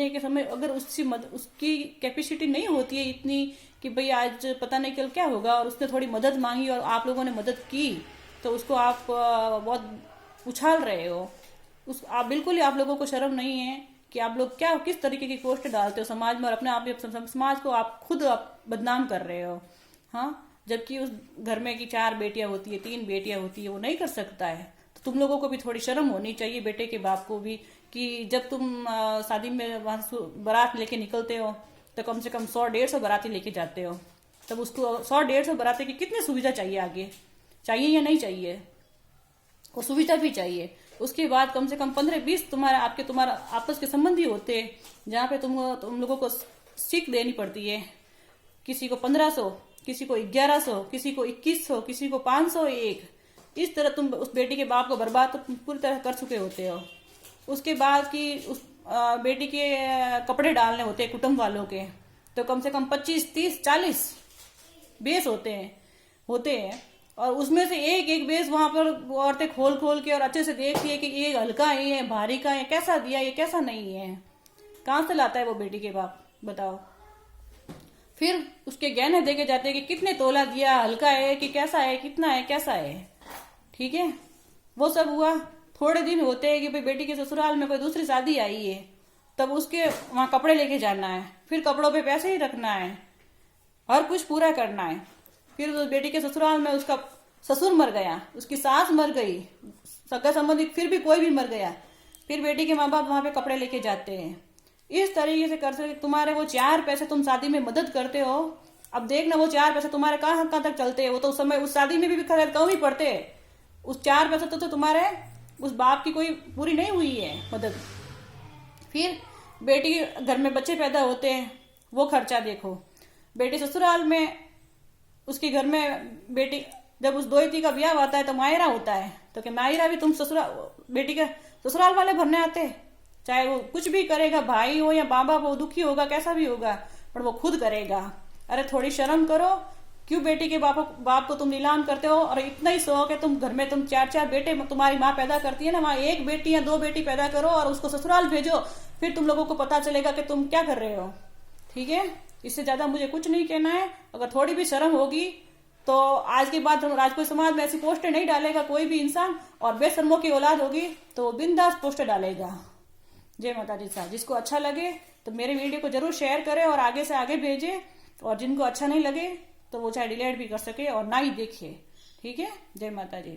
के समय अगर उसकी कैपेसिटी नहीं होती है इतनी कि भाई आज पता नहीं कल क्या होगा, और उसने थोड़ी मदद मांगी और आप लोगों ने मदद की, तो उसको आप बहुत उछाल रहे हो। आप बिल्कुल ही, आप लोगों को शर्म नहीं है कि आप लोग क्या किस तरीके की पोस्ट डालते हो समाज में, और अपने आप समाज को आप खुद आप बदनाम कर रहे हो। हाँ, जबकि उस घर में की 4 बेटियां होती है, 3 बेटियां होती है, वो नहीं कर सकता है। तो तुम लोगों को भी थोड़ी शर्म होनी चाहिए, बेटे के बाप को भी, कि जब तुम शादी में वहां बारात लेके निकलते हो तो कम से कम 100-150 बाराती लेके जाते हो। तब उसको 100-150 बाराती की कितनी सुविधा चाहिए, आगे चाहिए या नहीं चाहिए, वो सुविधा भी चाहिए। उसके बाद कम से कम 15-20 तुम्हारा आपस के संबंधी होते हैं, जहाँ पे तुम लोगों को सीख देनी पड़ती है। किसी को 1500, किसी को 1100, किसी को 2100, किसी को 501। इस तरह तुम उस बेटी के बाप को बर्बाद तो पूरी तरह कर चुके होते हो। उसके बाद की उस बेटी के कपड़े डालने होते हैं कुटुंब वालों के, तो कम से कम 25, 30, 40 बेस होते हैं। और उसमें से एक एक बेस वहां पर औरतें खोल खोल के और अच्छे से देखती है कि ये हल्का है, ये भारी का है, कैसा दिया, ये कैसा नहीं है। कहां से लाता है वो बेटी के बाप, बताओ। फिर उसके गहने देके जाते हैं कि कितने तोला दिया, हल्का है कि कैसा है, कितना है, कैसा है। ठीक है, वो सब हुआ। थोड़े दिन होते हैं कि भाई बेटी के ससुराल में कोई दूसरी शादी आई है, तब उसके वहां कपड़े लेके जाना है, फिर कपड़ों पे पैसे ही रखना है, हर कुछ पूरा करना है। फिर उस बेटी के ससुराल में उसका ससुर मर गया, उसकी सास मर गई, सगा संबंधी फिर भी कोई भी मर गया, फिर बेटी के माँ बाप वहां पे कपड़े लेके जाते हैं। इस तरीके से कर सकते। तुम्हारे वो 4 पैसे तुम शादी में मदद करते हो, अब देखना वो 4 पैसे तुम्हारे कहाँ तक चलते हैं। वो तो उस समय उस शादी में भी कम ही पड़ते हैं। उस 4 पैसे तो तुम्हारे उस बाप की कोई पूरी नहीं हुई है मदद। फिर बेटी घर में बच्चे पैदा होते हैं, वो खर्चा देखो। बेटी ससुराल में, उसके घर में बेटी जब उस दोयती का ब्याह आता है तो मायरा होता है, तो क्या मायरा भी तुम बेटी के ससुराल वाले भरने आते हैं? चाहे वो कुछ भी करेगा, भाई हो या बाबा, वो दुखी होगा, कैसा भी होगा, पर वो खुद करेगा। अरे थोड़ी शर्म करो, क्यों बेटी के बाप को तुम नीलाम करते हो? और इतना ही शौक है तुम घर में, तुम 4-4 बेटे तुम्हारी माँ पैदा करती है ना, वहां 1 बेटी या 2 बेटी पैदा करो और उसको ससुराल भेजो, फिर तुम लोगों को पता चलेगा कि तुम क्या कर रहे हो। ठीक है, इससे ज्यादा मुझे कुछ नहीं कहना है। अगर थोड़ी भी शर्म होगी तो आज के बाद राजपूत समाज में ऐसी पोस्टें नहीं डालेगा कोई भी इंसान, और बेशर्मों की औलाद होगी तो वो बिंदास पोस्टें डालेगा। जय माता दी साहब। जिसको अच्छा लगे तो मेरे वीडियो को जरूर शेयर करें और आगे से आगे भेजें, और जिनको अच्छा नहीं लगे तो वो चाहे डिलीट भी कर सके और ना ही देखे। ठीक है, जय माता दी।